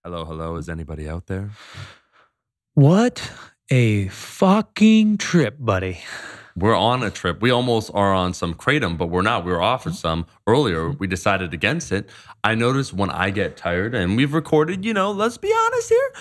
Hello, hello. Is anybody out there? What a fucking trip, buddy. We're on a trip. We almost are on some kratom, but we're not. We were offered some earlier. We decided against it. I noticed when I get tired, and we've recorded, let's be honest here,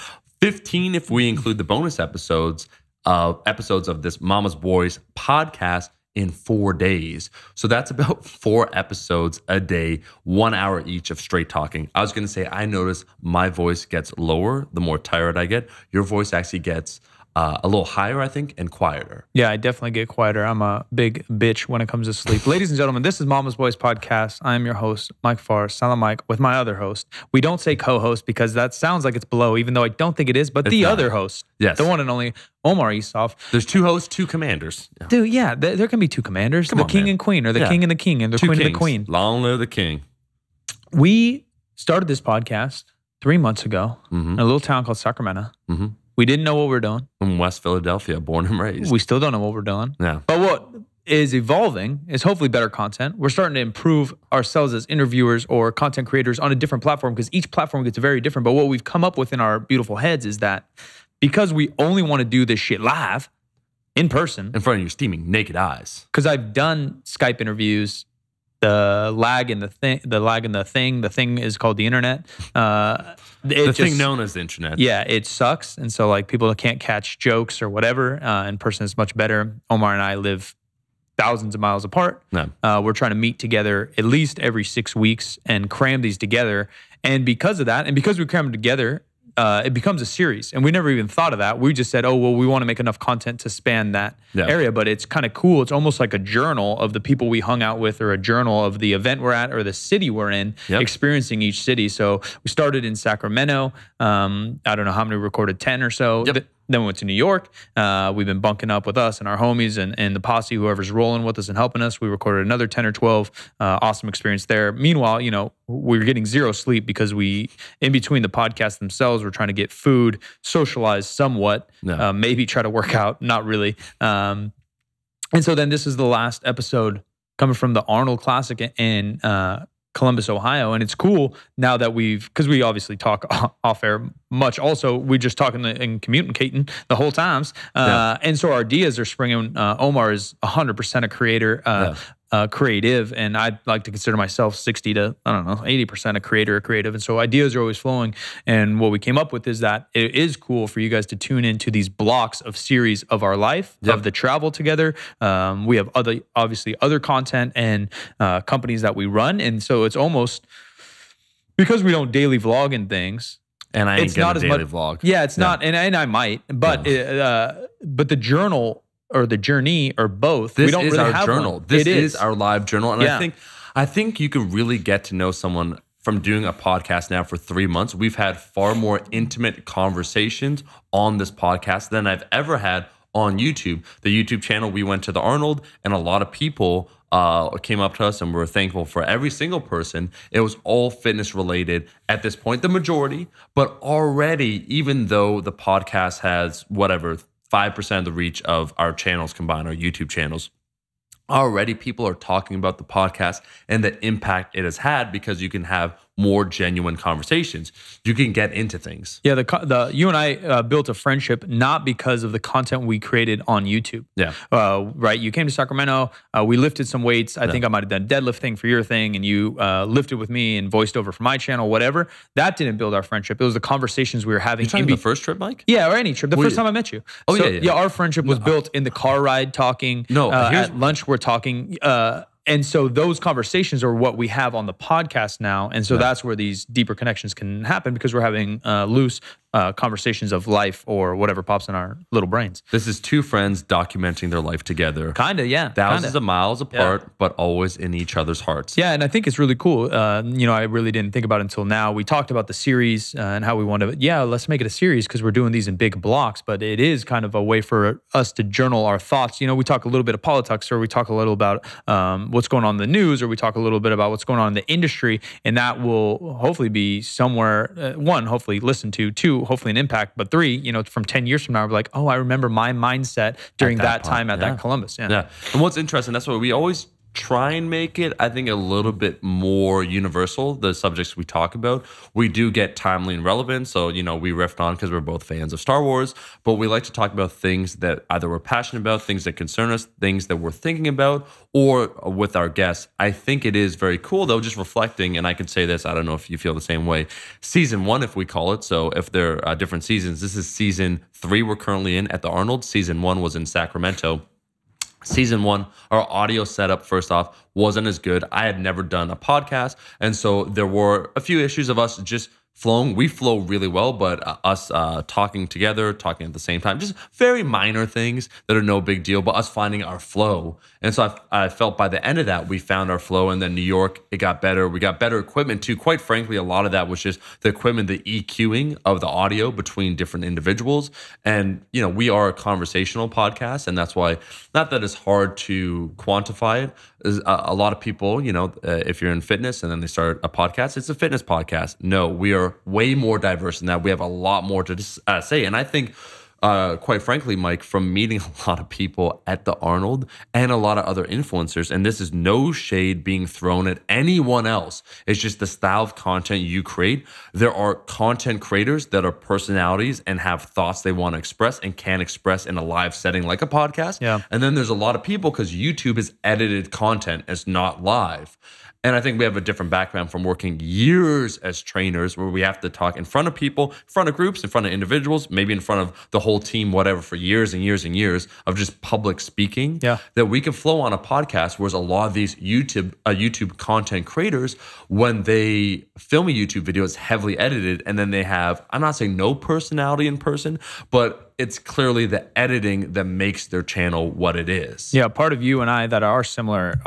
15 if we include the bonus episodes of this Mama's Boys podcast in 4 days. So that's about 4 episodes a day, 1 hour each of straight talking. I was going to say, I notice my voice gets lower the more tired I get. Your voice actually gets a little higher, I think, and quieter. Yeah, I definitely get quieter. I'm a big bitch when it comes to sleep. Ladies and gentlemen, this is Mama's Boys Podcast. I'm your host, Mike Farr, Silent Mike, with my other host. We don't say co-host because that sounds like it's below, even though I don't think it is, but the other host, yes, the one and only Omar Isov. There's 2 hosts, 2 commanders. Yeah. Dude, yeah, there can be 2 commanders. The king and queen, or the king and the king, and the 2 queen kings. and the queen. Long live the king. We started this podcast 3 months ago in a little town called Sacramento. We didn't know what we were doing. From West Philadelphia, born and raised. We still don't know what we're doing. Yeah. But what is evolving is hopefully better content. We're starting to improve ourselves as interviewers or content creators on a different platform because each platform gets very different. But what we've come up with in our beautiful heads is that because we only want to do this shit live, in person. In front of your steaming naked eyes. Because I've done Skype interviews. The lag in the thing is called the internet. The thing known as the internet. Yeah, it sucks. And so like people can't catch jokes or whatever. In person is much better. Omar and I live thousands of miles apart. No. We're trying to meet together at least every 6 weeks and cram these together. And because of that, and because we cram them together, it becomes a series. And we never even thought of that. We just said, oh, well, we want to make enough content to span that area. But it's kind of cool. It's almost like a journal of the people we hung out with or a journal of the event we're at or the city we're in, experiencing each city. So we started in Sacramento. I don't know how many we recorded, 10 or so. Yep. Then we went to New York. We've been bunking up with us and our homies and the posse, whoever's rolling with us and helping us. We recorded another 10 or 12. Awesome experience there. Meanwhile, we were getting zero sleep because in between the podcasts themselves, we're trying to get food, socialize somewhat, maybe try to work out, not really. And so then this is the last episode coming from the Arnold Classic in Columbus, Ohio. And it's cool now that because we obviously talk off air much. Also, we just talking and communicating the whole times. And so our ideas are springing. Omar is 100% a creator, creative. And I'd like to consider myself 60 to, 80% a creative. And so ideas are always flowing. And what we came up with is that it is cool for you guys to tune into these blocks of series of our life, of the travel together. We have obviously other content and companies that we run. And so it's almost, because we don't daily vlog and things, and I ain't gonna daily vlog. Yeah, it's not, and I might, but but the journal or the journey or both. This we don't is really our have journal. One. This is our live journal, and Yeah. I think you can really get to know someone from doing a podcast now for 3 months. We've had far more intimate conversations on this podcast than I've ever had on YouTube. The YouTube channel, we went to the Arnold, and a lot of people came up to us and we were thankful for every single person. It was all fitness related at this point, the majority, but already, even though the podcast has 5% of the reach of our channels combined, our YouTube channels, already people are talking about the podcast and the impact it has had because you can have more genuine conversations. You can get into things. Yeah, you and I built a friendship not because of the content we created on YouTube. Yeah. Right. You came to Sacramento. We lifted some weights. I think I might have done deadlifting for your thing, and you lifted with me and voiced over for my channel, whatever. That didn't build our friendship. It was the conversations we were having. You're talking the first trip, Mike? Yeah, or any trip. The first time I met you. Oh, so, yeah. Our friendship was built in the car ride, talking. At lunch, we're talking. And so those conversations are what we have on the podcast now. And so that's where these deeper connections can happen because we're having loose conversations of life or whatever pops in our little brains. This is 2 friends documenting their life together. Kind of, yeah. Thousands of miles apart, but always in each other's hearts. Yeah, and I think it's really cool. I really didn't think about it until now. We talked about the series and how we want to, let's make it a series because we're doing these in big blocks, but it is kind of a way for us to journal our thoughts. We talk a little bit of politics, or we talk a little about what's going on in the news, or we talk a little bit about what's going on in the industry, and that will hopefully be somewhere, 1, hopefully listened to, 2, hopefully an impact, but 3, from 10 years from now, we're like, oh, I remember my mindset during that time at that Columbus. Yeah. And what's interesting, that's what we always try and make it, I think, a little bit more universal, the subjects we talk about. We do get timely and relevant. So, you know, we riffed on because we're both fans of Star Wars, but we like to talk about things that either we're passionate about, things that concern us, things that we're thinking about, or with our guests. I think it is very cool, though, just reflecting, and I could say this, I don't know if you feel the same way. Season 1, if we call it, so if there are different seasons, this is season 3 we're currently in at the Arnold. Season 1 was in Sacramento. Season 1, our audio setup, first off, wasn't as good. I had never done a podcast. And so there were a few issues of us just flowing. We flow really well, but us talking together, talking at the same time, just very minor things that are no big deal, but us finding our flow. And so I felt by the end of that, we found our flow. And then New York, it got better. We got better equipment too. Quite frankly, a lot of that was just the equipment, the EQing of the audio between different individuals. And, you know, we are a conversational podcast. And that's why, not that it's hard to quantify it. A lot of people, you know, if you're in fitness and then they start a podcast, it's a fitness podcast. No, we are way more diverse than that. We have a lot more to say. And I think, quite frankly, Mike, from meeting a lot of people at the Arnold and a lot of other influencers, and this is no shade being thrown at anyone else, it's just the style of content you create. There are content creators that are personalities and have thoughts they want to express and can express in a live setting like a podcast. Yeah. And then there's a lot of people, because YouTube is edited content, it's not live. And I think we have a different background from working years as trainers, where we have to talk in front of people, in front of groups, in front of individuals, maybe in front of the whole team, whatever, for years and years and years of just public speaking. Yeah. That we can flow on a podcast, whereas a lot of these YouTube content creators, when they film a YouTube video, it's heavily edited, and then they have, I'm not saying no personality in person, but it's clearly the editing that makes their channel what it is. Yeah, part of you and I that are similar,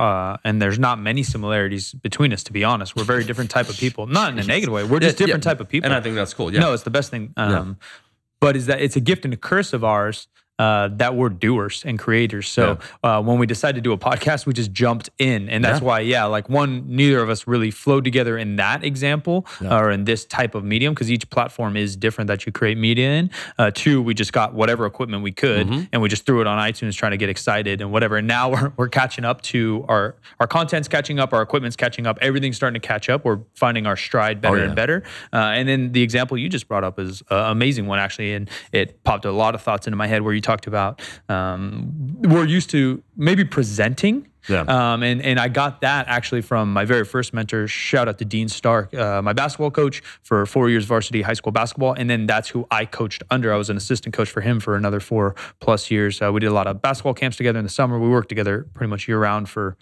and there's not many similarities between us, to be honest. We're very different type of people. Not in a negative way. We're just different type of people. And I think that's cool. Yeah. No, it's the best thing. But is that it's a gift and a curse of ours that we're doers and creators. So when we decided to do a podcast, we just jumped in. And that's why, like neither of us really flowed together in that example or in this type of medium, because each platform is different that you create media in. 2, we just got whatever equipment we could and we just threw it on iTunes trying to get excited and whatever. And now we're catching up to our content's catching up, our equipment's catching up, everything's starting to catch up. We're finding our stride better and better. And then the example you just brought up is an amazing one, actually. And it popped a lot of thoughts into my head where you talked about we're used to maybe presenting. And I got that actually from my very first mentor. Shout out to Dean Stark, my basketball coach for 4 years varsity high school basketball. And then that's who I coached under. I was an assistant coach for him for another 4+ years. We did a lot of basketball camps together in the summer. We worked together pretty much year round for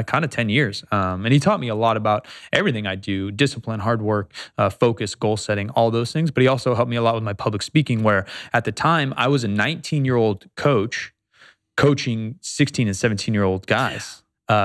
kind of 10 years. And he taught me a lot about everything I do: discipline, hard work, focus, goal setting, all those things. But he also helped me a lot with my public speaking, where at the time I was a 19-year-old coach coaching 16 and 17-year-old guys.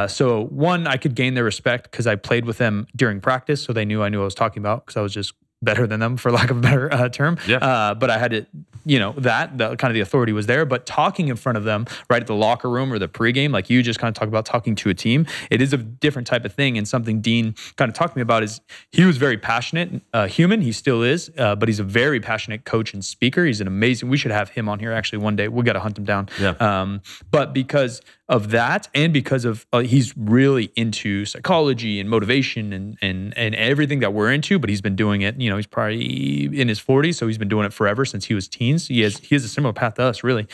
So one, I could gain their respect because I played with them during practice. So they knew I knew what I was talking about because I was just better than them, for lack of a better term. But I had to, the kind of the authority was there. But talking in front of them right at the locker room or the pregame, like you just kind of talk about talking to a team, it is a different type of thing. And something Dean kind of talked to me about is he was very passionate human. He still is, but he's a very passionate coach and speaker. He's an amazing, we should have him on here actually one day. We got to hunt him down. But because of that, and because of he's really into psychology and motivation and everything that we're into, but he's been doing it, he's probably in his 40s, so he's been doing it forever since he was teens. He has a similar path to us, really.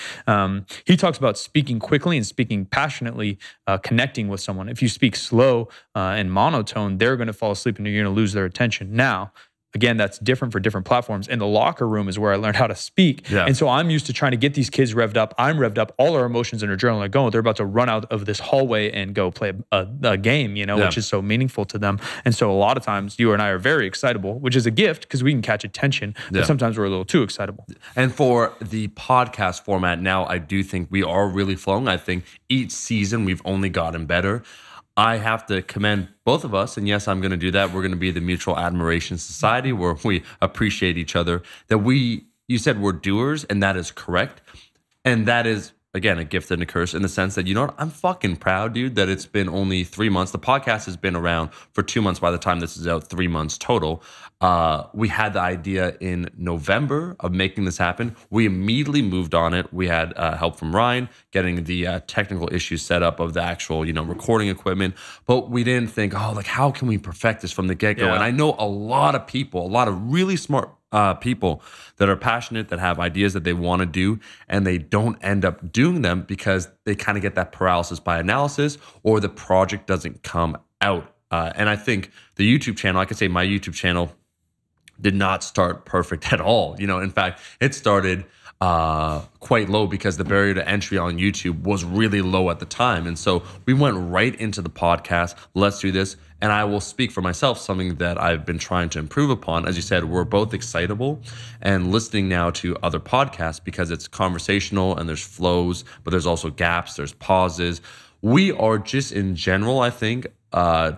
He talks about speaking quickly and speaking passionately, connecting with someone. If you speak slow and monotone, they're going to fall asleep and you're going to lose their attention. Now, again, that's different for different platforms. And the locker room is where I learned how to speak. And so I'm used to trying to get these kids revved up. I'm revved up. All our emotions and adrenaline are going. They're about to run out of this hallway and go play a game, which is so meaningful to them. And so a lot of times you and I are very excitable, which is a gift because we can catch attention, but sometimes we're a little too excitable. And for the podcast format now, I do think we are really flowing. I think each season we've only gotten better. I have to commend both of us, and yes, I'm going to do that. We're going to be the Mutual Admiration Society where we appreciate each other. That you said we're doers, and that is correct. And that is, again, a gift and a curse in the sense that, you know what, I'm fucking proud, dude, that it's been only 3 months. The podcast has been around for 2 months by the time this is out, 3 months total. We had the idea in November of making this happen. We immediately moved on it. We had help from Ryan getting the technical issues set up of the actual, recording equipment. But we didn't think, how can we perfect this from the get-go? Yeah. And I know a lot of people, a lot of really smart people that are passionate, that have ideas that they want to do, and they don't end up doing them because they kind of get that paralysis by analysis, or the project doesn't come out. And I think the YouTube channel, I could say my YouTube channel did not start perfect at all. In fact, it started quite low because the barrier to entry on YouTube was really low at the time. And so we went right into the podcast. Let's do this. And I will speak for myself, something that I've been trying to improve upon. As you said, we're both excitable and listening now to other podcasts because it's conversational and there's flows, but there's also gaps, there's pauses. We are just in general, I think,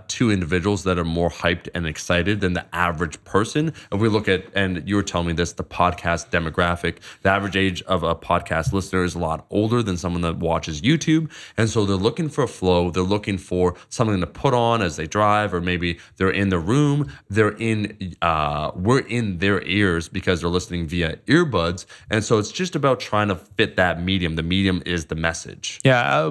two individuals that are more hyped and excited than the average person. If we look at, and you were telling me this, the podcast demographic, the average age of a podcast listener is a lot older than someone that watches YouTube. And so they're looking for a flow. They're looking for something to put on as they drive, or maybe they're in the room. We're in their ears because they're listening via earbuds. And so it's just about trying to fit that medium. The medium is the message. Yeah,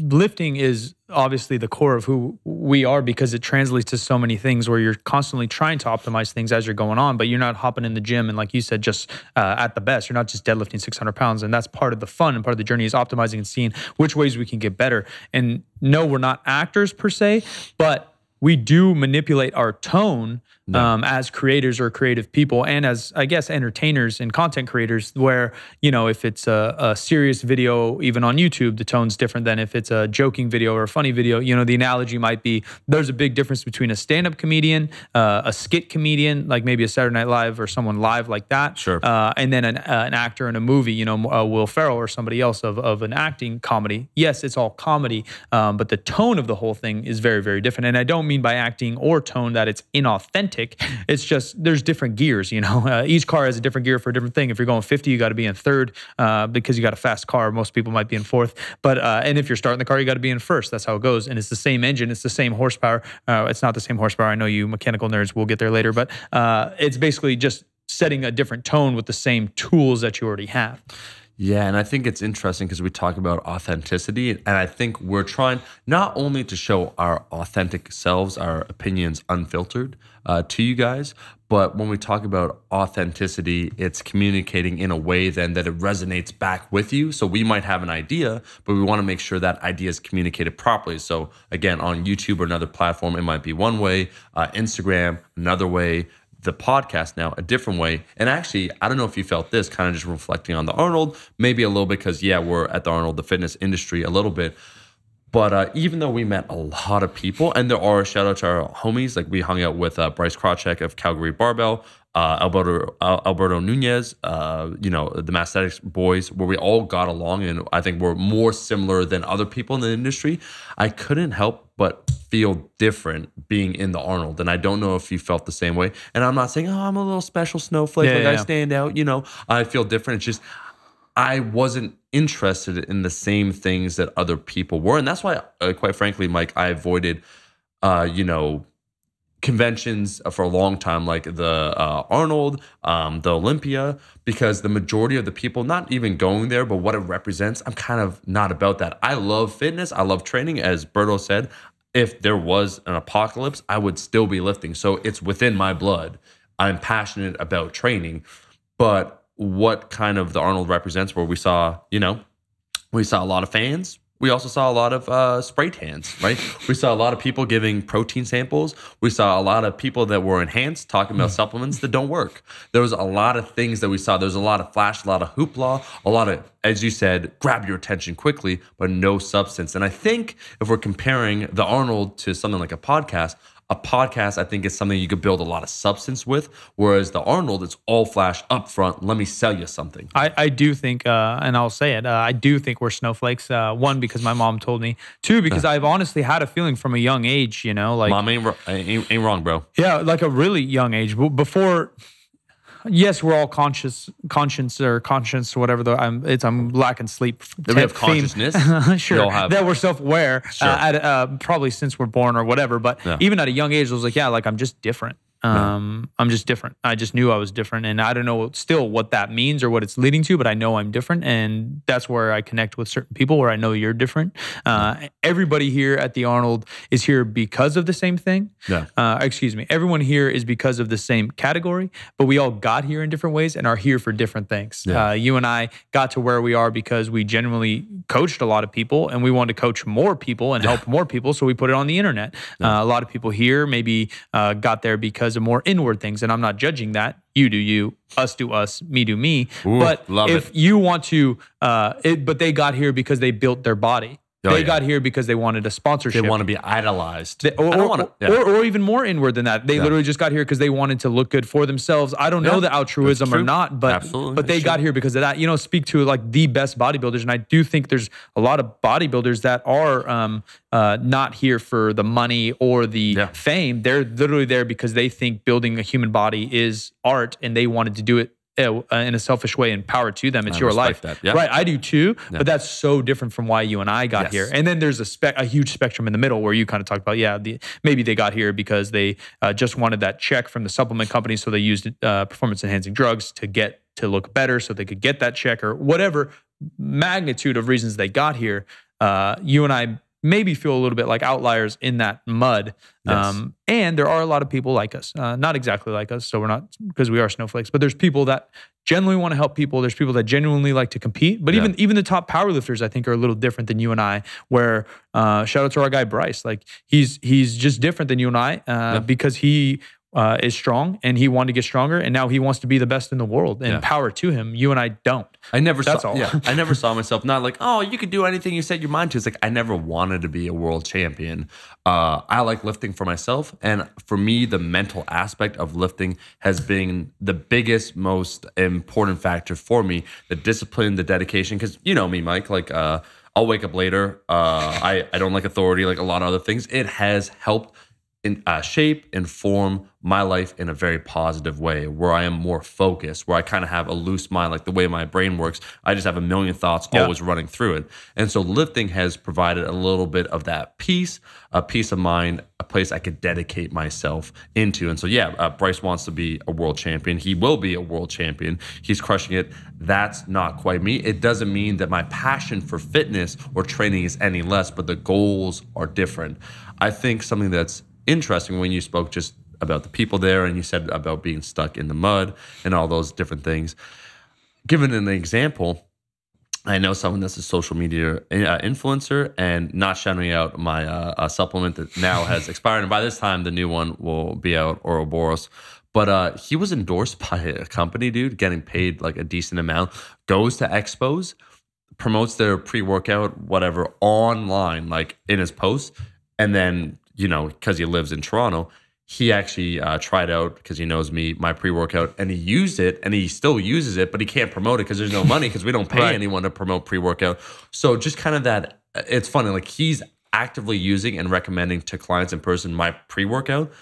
lifting is obviously the core of who we are because it translates to so many things where you're constantly trying to optimize things as you're going on, but you're not hopping in the gym and, like you said, just at the best. You're not just deadlifting 600 pounds. And that's part of the fun and part of the journey is optimizing and seeing which ways we can get better. And no, we're not actors per se, but we do manipulate our tone as creators or creative people, and as, I guess, entertainers and content creators, where, if it's a serious video, even on YouTube, the tone's different than if it's a joking video or a funny video. The analogy might be there's a big difference between a stand-up comedian, a skit comedian, like maybe a Saturday Night Live or someone live like that. Sure. And then an actor in a movie, Will Ferrell or somebody else of an acting comedy. Yes, it's all comedy, but the tone of the whole thing is very, very different. And I don't mean by acting or tone that it's inauthentic. It's just there's different gears. Each car has a different gear for a different thing. If you're going 50, you got to be in third because you got a fast car. Most people might be in fourth. But and if you're starting the car, you got to be in first. That's how it goes. And it's the same engine. It's the same horsepower. It's not the same horsepower. I know you mechanical nerds will get there later, but it's basically just setting a different tone with the same tools that you already have. Yeah, and I think it's interesting because we talk about authenticity, and I think we're trying not only to show our authentic selves, our opinions unfiltered to you guys, but when we talk about authenticity, it's communicating in a way then that it resonates back with you. So we might have an idea, but we want to make sure that idea is communicated properly. So again, on YouTube or another platform, it might be one way, Instagram, another way, the podcast now a different way. And actually, I don't know if you felt this, kind of just reflecting on the Arnold, maybe a little bit because, we're at the Arnold, the fitness industry a little bit. But even though we met a lot of people, and there are, shout out to our homies, like we hung out with Bryce Krawcheck of Calgary Barbell, Alberto Nunez, the Masthetics boys, where we all got along, and I think we're more similar than other people in the industry. I couldn't help but feel different being in the Arnold, and I don't know if you felt the same way. And I'm not saying, I'm a little special snowflake, I stand out. I feel different. It's just I wasn't interested in the same things that other people were, and that's why, quite frankly, Mike, I avoided, conventions for a long time, like the Arnold, the Olympia, because the majority of the people, not even going there, but what it represents, I'm kind of not about that. I love fitness. I love training. As Berto said, if there was an apocalypse, I would still be lifting. So it's within my blood. I'm passionate about training. But what kind of the Arnold represents, where we saw a lot of fans. We also saw a lot of spray tans, right? We saw a lot of people giving protein samples. We saw a lot of people that were enhanced, talking about supplements that don't work. There was a lot of things that we saw. There's a lot of flash, a lot of hoopla, a lot of, as you said, grab your attention quickly, but no substance. And I think if we're comparing the Arnold to something like a podcast, I think, is something you could build a lot of substance with, whereas the Arnold, it's all flash up front. Let me sell you something. I do think, and I'll say it, I do think we're snowflakes. One, because my mom told me. Two, because I've honestly had a feeling from a young age, like... Mom ain't wrong, bro. Yeah, like a really young age. Before... yes, we're all conscious, whatever. I'm lacking sleep. That we have consciousness. Sure. all have. That we're self-aware. Sure. Probably since we're born or whatever. But even at a young age, I was like, yeah, like I'm just different. I'm just different. I just knew I was different, and I don't know still what that means or what it's leading to, but I know I'm different, and that's where I connect with certain people where I know you're different. Everybody here at the Arnold is here because of the same thing. Excuse me. Everyone here is because of the same category, but we all got here in different ways and are here for different things. You and I got to where we are because we genuinely coached a lot of people, and we wanted to coach more people and help more people, so we put it on the internet. A lot of people here maybe got there because of more inward things, and I'm not judging that. You do you, us do us, me do me. Ooh, but if you want to, but they got here because they built their body. They got here because they wanted a sponsorship. They want to be idolized. Or even more inward than that. They literally just got here because they wanted to look good for themselves. I don't know the altruism or not, but they got here because of that. You know, speak to like the best bodybuilders. And I do think there's a lot of bodybuilders that are not here for the money or the fame. They're literally there because they think building a human body is art, and they wanted to do it in a selfish way, and power to them. It's your life. Right. I do too, but that's so different from why you and I got here. And then there's a huge spectrum in the middle where you kind of talked about, maybe they got here because they just wanted that check from the supplement company. So they used performance enhancing drugs to look better so they could get that check, or whatever magnitude of reasons they got here. You and I maybe feel a little bit like outliers in that mud. And there are a lot of people like us, not exactly like us. So we're not, because we are snowflakes, but there's people that genuinely want to help people. There's people that genuinely like to compete, but even the top powerlifters, I think, are a little different than you and I, where shout out to our guy, Bryce. Like he's just different than you and I because he is strong, and he wanted to get stronger, and now he wants to be the best in the world, and power to him. You and I don't. I never saw myself not like, oh, you could do anything you set your mind to. It's like, I never wanted to be a world champion. I like lifting for myself, and for me, the mental aspect of lifting has been the biggest, most important factor for me. The discipline, the dedication, because you know me, Mike, like I'll wake up later. I don't like authority, like a lot of other things. It has helped shape and form my life in a very positive way, where I am more focused, where I kind of have a loose mind, like the way my brain works. I just have a million thoughts always running through it. And so lifting has provided a little bit of that peace, a peace of mind, a place I could dedicate myself into. And so, Bryce wants to be a world champion. He will be a world champion. He's crushing it. That's not quite me. It doesn't mean that my passion for fitness or training is any less, but the goals are different. I think something that's interesting when you spoke just about the people there, and you said about being stuck in the mud and all those different things. Given an example, I know someone that's a social media influencer, and not shouting out my supplement that now has expired, and by this time the new one will be out, Ouroboros. But he was endorsed by a company, dude, getting paid like a decent amount, goes to expos, promotes their pre-workout, whatever, online, like in his posts, and then, you know, because he lives in Toronto, he actually tried out, because he knows me, my pre-workout, and he used it, and he still uses it, but he can't promote it because there's no money, because we don't pay anyone to promote pre-workout. So just kind of that, it's funny, like he's actively using and recommending to clients in person my pre-workout,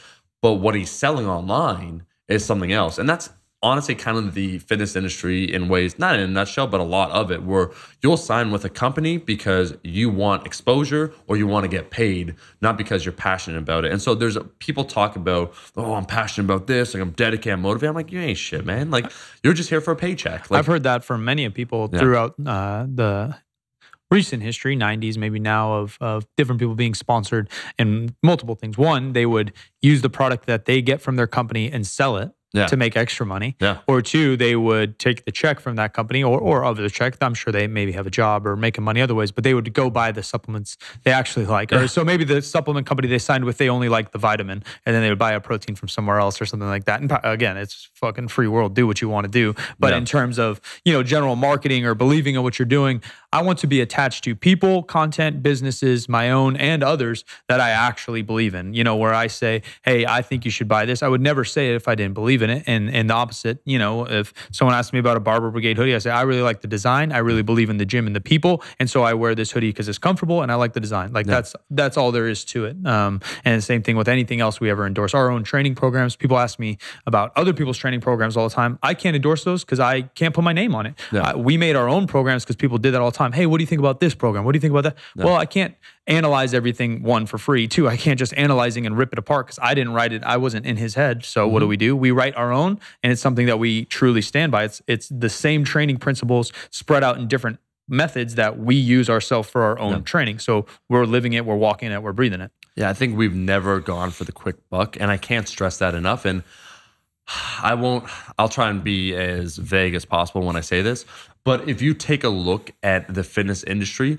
but what he's selling online is something else. And that's honestly kind of the fitness industry in ways, not in a nutshell, but a lot of it, where you'll sign with a company because you want exposure or you want to get paid, not because you're passionate about it. And so there's people talk about, oh, I'm passionate about this, like I'm dedicated, I'm motivated. I'm like, you ain't shit, man. Like you're just here for a paycheck. Like, I've heard that from many people throughout the recent history, 90s, maybe now, of different people being sponsored in multiple things. One, they would use the product that they get from their company and sell it to make extra money. Or two, they would take the check from that company or other check. I'm sure they maybe have a job or making money other ways, but they would go buy the supplements they actually like. Or so maybe the supplement company they signed with, they only like the vitamin, and then they would buy a protein from somewhere else or something like that. And again, it's fucking free world. Do what you want to do. But in terms of, you know, general marketing or believing in what you're doing, I want to be attached to people, content, businesses, my own and others that I actually believe in. You know, where I say, hey, I think you should buy this. I would never say it if I didn't believe believe in it. And the opposite, you know, if someone asks me about a Barber Brigade hoodie, I say, I really like the design. I really believe in the gym and the people. And so I wear this hoodie because it's comfortable and I like the design. Like that's all there is to it. And the same thing with anything else we ever endorse. Our own training programs. People ask me about other people's training programs all the time. I can't endorse those because I can't put my name on it. We made our own programs because people did that all the time. Hey, what do you think about this program? What do you think about that? Well, I can't analyze everything, one, for free. Two, I can't just analyzing and rip it apart because I didn't write it. I wasn't in his head. So what do? We write our own, and it's something that we truly stand by. It's the same training principles spread out in different methods that we use ourselves for our own training. So we're living it, we're walking it, we're breathing it. Yeah, I think we've never gone for the quick buck, and I can't stress that enough. And I'll try and be as vague as possible when I say this, but if you take a look at the fitness industry,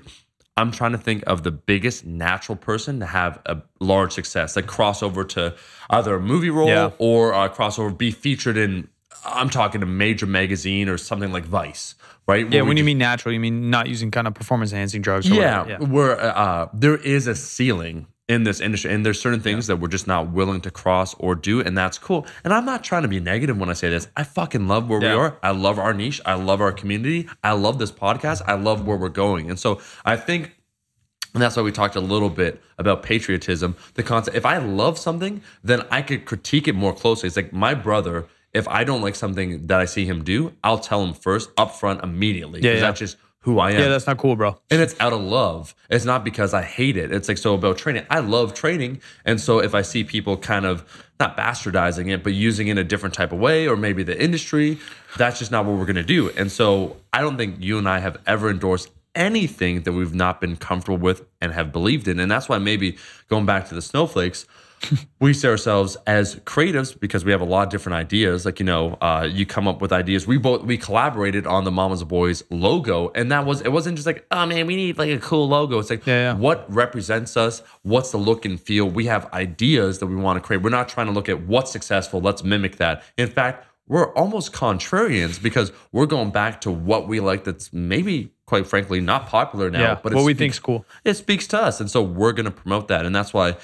I'm trying to think of the biggest natural person to have a large success, like crossover to either a movie role or crossover, be featured in, I'm talking a major magazine or something like Vice, right? Yeah, when you mean natural, you mean not using kind of performance enhancing drugs or whatever. Where there is a ceiling in this industry, and there's certain things that we're just not willing to cross or do, and that's cool. And I'm not trying to be negative when I say this. I fucking love where we are. I love our niche. I love our community. I love this podcast. I love where we're going. And so I think, and that's why we talked a little bit about patriotism, the concept. If I love something, then I could critique it more closely. It's like my brother, if I don't like something that I see him do, I'll tell him first, upfront, immediately. Because that's just who I am. Yeah, that's not cool, bro. And it's out of love. It's not because I hate it. It's like, so about training. I love training. And so if I see people kind of not bastardizing it, but using it in a different type of way, or maybe the industry, that's just not what we're going to do. And so I don't think you and I have ever endorsed anything that we've not been comfortable with and have believed in. And that's why maybe going back to the snowflakes, we see ourselves as creatives because we have a lot of different ideas. Like, you know, you come up with ideas. We collaborated on the Mama's Boys logo, and it wasn't just like, oh man, we need like a cool logo. It's like, what represents us? What's the look and feel? We have ideas that we want to create. We're not trying to look at what's successful. Let's mimic that. In fact, we're almost contrarians because we're going back to what we like that's maybe, quite frankly, not popular now. But what we think's cool. It speaks to us. And so we're going to promote that. And that's why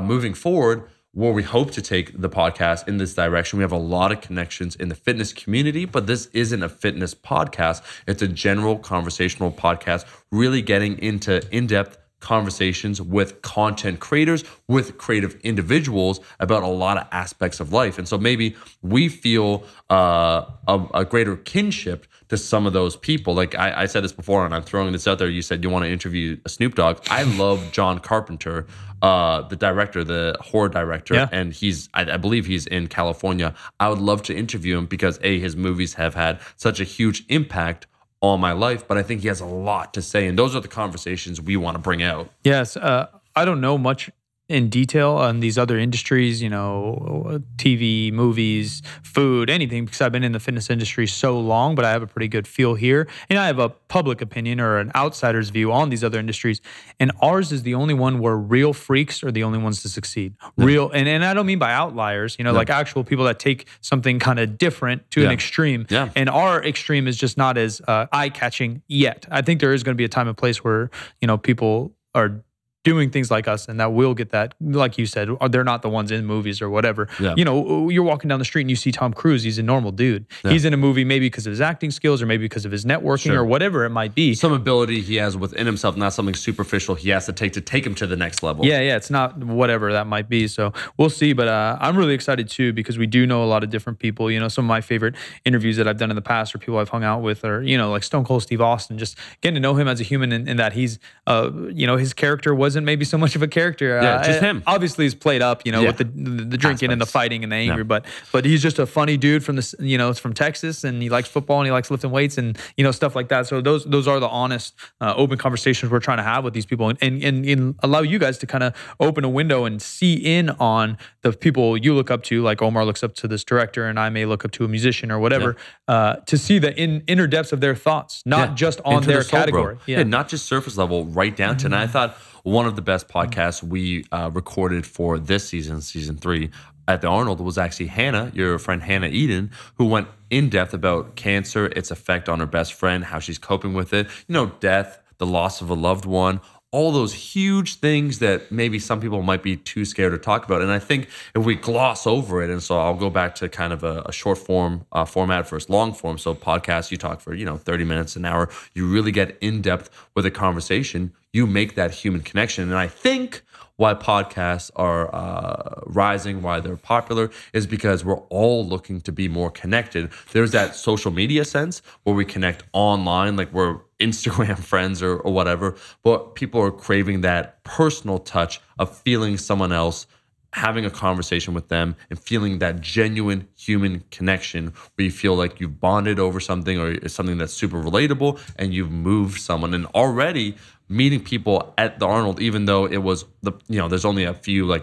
moving forward, where we hope to take the podcast in this direction, we have a lot of connections in the fitness community, but this isn't a fitness podcast. It's a general conversational podcast, really getting into in-depth conversations with content creators, with creative individuals about a lot of aspects of life. And so maybe we feel a greater kinship to some of those people. Like I said this before, and I'm throwing this out there. You said you want to interview Snoop Dogg. I love John Carpenter, the director, the horror director, and I believe he's in California. I would love to interview him because his movies have had such a huge impact all my life, but I think he has a lot to say, and those are the conversations we want to bring out. Yes, I don't know much in detail on these other industries, you know, TV, movies, food, anything, because I've been in the fitness industry so long, but I have a pretty good feel here, and I have a public opinion or an outsider's view on these other industries, and ours is the only one where real freaks are the only ones to succeed. Real, and I don't mean by outliers, you know, like actual people that take something kind of different to an extreme, and our extreme is just not as eye-catching yet. I think there is going to be a time and place where, you know, people are doing things like us, and that will get that, like you said, they're not the ones in movies or whatever. You know, you're walking down the street and you see Tom Cruise. He's a normal dude. He's in a movie maybe because of his acting skills or maybe because of his networking or whatever it might be. Some ability he has within himself, not something superficial he has to take him to the next level. Yeah, it's not whatever that might be. So we'll see, but I'm really excited too because we do know a lot of different people. You know, some of my favorite interviews that I've done in the past or people I've hung out with are, you know, like Stone Cold Steve Austin, just getting to know him as a human and that he's, you know, his character wasn't maybe so much of a character. Just him. Obviously, he's played up, you know, with the drinking and the fighting and the anger, but he's just a funny dude from the, you know, it's from Texas, and he likes football and he likes lifting weights and, you know, stuff like that. So those are the honest, open conversations we're trying to have with these people and allow you guys to kind of open a window and see in on the people you look up to, like Omar looks up to this director and I may look up to a musician or whatever, to see the inner depths of their thoughts, not just on their category. Not just surface level, right down to, and I thought one of the best podcasts we recorded for this season 3 at the Arnold was actually Hannah, your friend Hannah Eden, who went in depth about cancer, its effect on her best friend, how she's coping with it, you know, death, the loss of a loved one, all those huge things that maybe some people might be too scared to talk about. And I think if we gloss over it, and so I'll go back to kind of a short form format versus long form. So podcasts, you talk for 30 minutes, an hour. You really get in depth with a conversation. You make that human connection, and I think why podcasts are rising, why they're popular, is because we're all looking to be more connected. There's that social media sense where we connect online, like we're Instagram friends or whatever, but people are craving that personal touch of feeling someone else, having a conversation with them, and feeling that genuine human connection where you feel like you've bonded over something, or it's something that's super relatable and you've moved someone. And already meeting people at the Arnold, even though it was there's only a few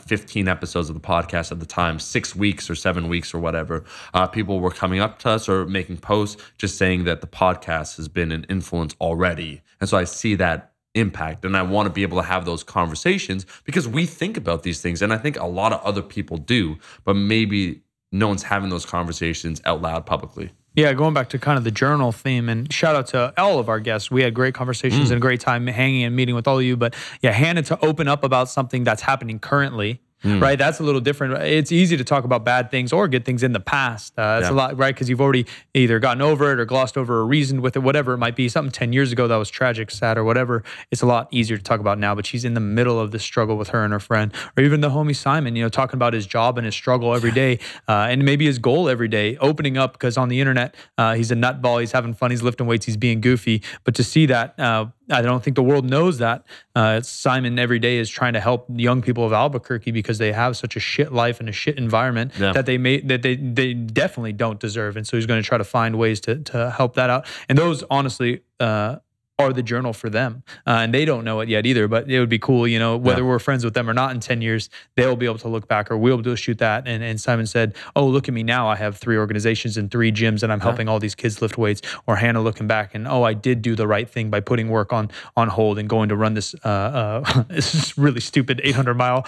15 episodes of the podcast at the time, 6 weeks or 7 weeks or whatever, people were coming up to us or making posts just saying that the podcast has been an influence already. And so I see that impact, and I want to be able to have those conversations because we think about these things, and I think a lot of other people do, but maybe no one's having those conversations out loud publicly. Yeah, going back to kind of the journal theme, and shout out to all of our guests. We had great conversations and a great time hanging and meeting with all of you. But yeah, Hannah, to open up about something that's happening currently, right? That's a little different. It's easy to talk about bad things or good things in the past. It's a lot, right? Because you've already either gotten over it or glossed over or reasoned with it, whatever it might be. Something 10 years ago that was tragic, sad, or whatever. It's a lot easier to talk about now. But she's in the middle of the struggle with her and her friend, or even the homie Simon, talking about his job and his struggle every day, and maybe his goal every day, opening up because on the internet, he's a nutball, he's having fun, he's lifting weights, he's being goofy. But to see that, I don't think the world knows that Simon every day is trying to help young people of Albuquerque because they have such a shit life and a shit environment that they definitely don't deserve. And so he's going to try to find ways to help that out. And those honestly are the journal for them. And they don't know it yet either, but it would be cool, whether we're friends with them or not in 10 years, they'll be able to look back, or we'll be able to shoot that. And Simon said, oh, look at me now. I have 3 organizations and 3 gyms, and I'm helping all these kids lift weights. Or Hannah looking back and, oh, I did do the right thing by putting work on hold and going to run this this really stupid 800-mile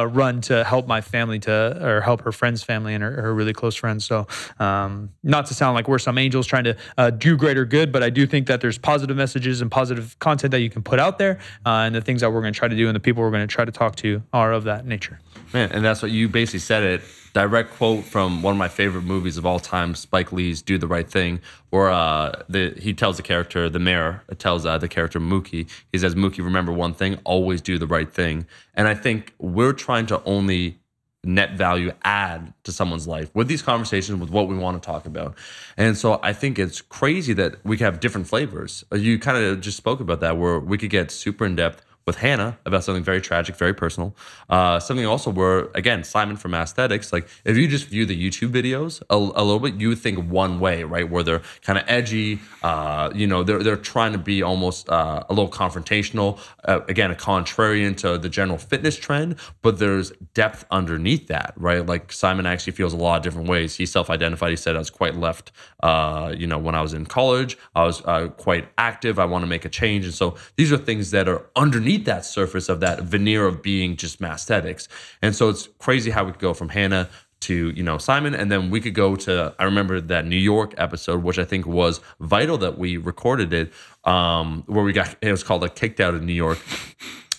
run to help my family or help her friend's family and her really close friends. So not to sound like we're some angels trying to do greater good, but I do think that there's positive messages and positive content that you can put out there, and the things that we're going to try to do and the people we're going to try to talk to are of that nature. Man, and that's what you basically said it. Direct quote from one of my favorite movies of all time, Spike Lee's Do the Right Thing, where he tells the character, the mayor tells the character Mookie, he says, Mookie, remember one thing, always do the right thing. And I think we're trying to only net value add to someone's life with these conversations, with what we want to talk about. And so I think it's crazy that we can have different flavors. You kind of just spoke about that, where we could get super in depth with Hannah about something very tragic, very personal. Something also where, again, Simon from Aesthetics, like if you just view the YouTube videos a little bit, you would think one way, right? Where they're kind of edgy, they're trying to be almost a little confrontational, again, a contrarian to the general fitness trend, but there's depth underneath that, right? Like Simon actually feels a lot of different ways. He self-identified, he said, I was quite left, when I was in college, I was quite active, I want to make a change. And so these are things that are underneath that surface of that veneer of being just aesthetics. And so it's crazy how we could go from Hannah to Simon, and then we could go to, I remember that New York episode, which I think was vital that we recorded it, where it was called Kicked Out of New York,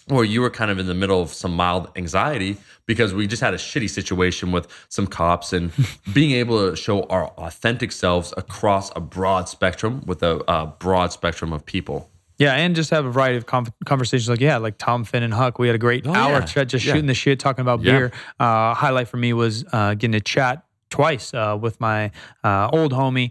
where you were kind of in the middle of some mild anxiety because we just had a shitty situation with some cops, and being able to show our authentic selves across a broad spectrum with a broad spectrum of people. Yeah, and just have a variety of conversations like Tom, Finn, and Huck. We had a great hour shooting the shit, talking about beer. Highlight for me was getting to chat twice with my old homie,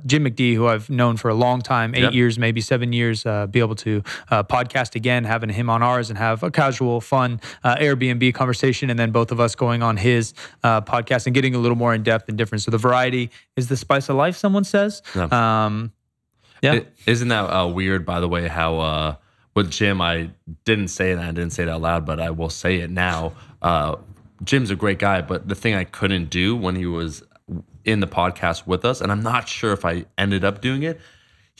Jim McD, who I've known for a long time, 8 years, maybe 7 years, be able to podcast again, having him on ours and have a casual, fun Airbnb conversation, and then both of us going on his podcast and getting a little more in depth and different. So the variety is the spice of life, someone says. Yeah. Isn't that weird, by the way, how with Jim, I didn't say it and I didn't say it out loud, but I will say it now. Jim's a great guy, but the thing I couldn't do when he was in the podcast with us, and I'm not sure if I ended up doing it,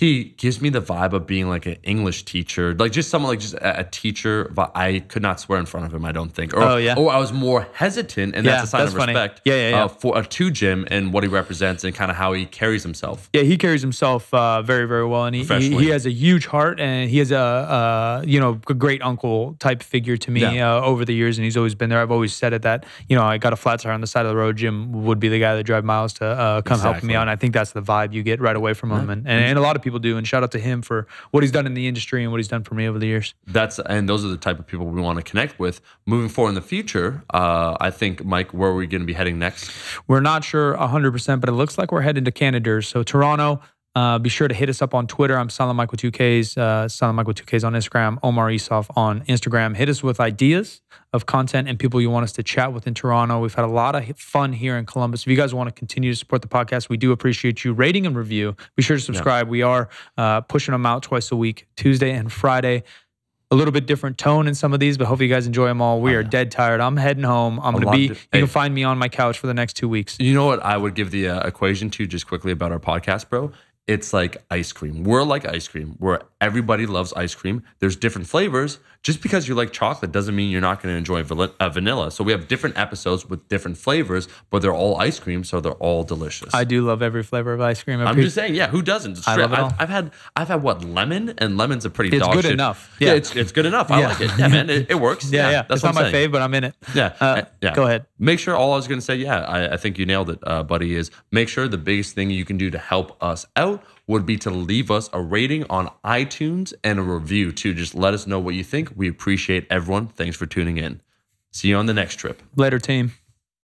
He gives me the vibe of being like an English teacher, like just someone like just a teacher. But I could not swear in front of him, I don't think. Or, or I was more hesitant, and that's a sign of respect to Jim and what he represents and kind of how he carries himself. Yeah, he carries himself very, very well, and he has a huge heart, and he has a great uncle type figure to me over the years, and he's always been there. I've always said it that I got a flat tire on the side of the road. Jim would be the guy that drive miles to come help me out. And I think that's the vibe you get right away from him, and a lot of people do. And shout out to him for what he's done in the industry and what he's done for me over the years. And those are the type of people we want to connect with moving forward in the future. I think, Mike, where are we going to be heading next? We're not sure 100%, but it looks like we're heading to Canada. So Toronto. Be sure to hit us up on Twitter. I'm Silent Mike with 2Ks. Silent Mike with 2Ks on Instagram. Omar Esoff on Instagram. Hit us with ideas of content and people you want us to chat with in Toronto. We've had a lot of fun here in Columbus. If you guys want to continue to support the podcast, we do appreciate you rating and review. Be sure to subscribe. We are pushing them out twice a week, Tuesday and Friday. A little bit different tone in some of these, but hopefully you guys enjoy them all. We are dead tired. I'm heading home. I'm going to be, you can find me on my couch for the next 2 weeks. You know what I would give the equation to just quickly about our podcast, bro? It's like ice cream. We're like ice cream, where everybody loves ice cream. There's different flavors. Just because you like chocolate doesn't mean you're not going to enjoy vanilla. So we have different episodes with different flavors, but they're all ice cream, so they're all delicious. I do love every flavor of ice cream. I'm just saying, who doesn't? I love it all. I've had what, lemon, and lemon's a pretty dog good shit. Enough. Yeah, it's good enough. I like it. Yeah, man, it works. Yeah. That's it's not my fave, but I'm in it. Yeah. Go ahead. Make sure, all I was going to say, I think you nailed it, buddy, is make sure the biggest thing you can do to help us out would be to leave us a rating on iTunes and a review too. Just let us know what you think. We appreciate everyone. Thanks for tuning in. See you on the next trip. Later, team.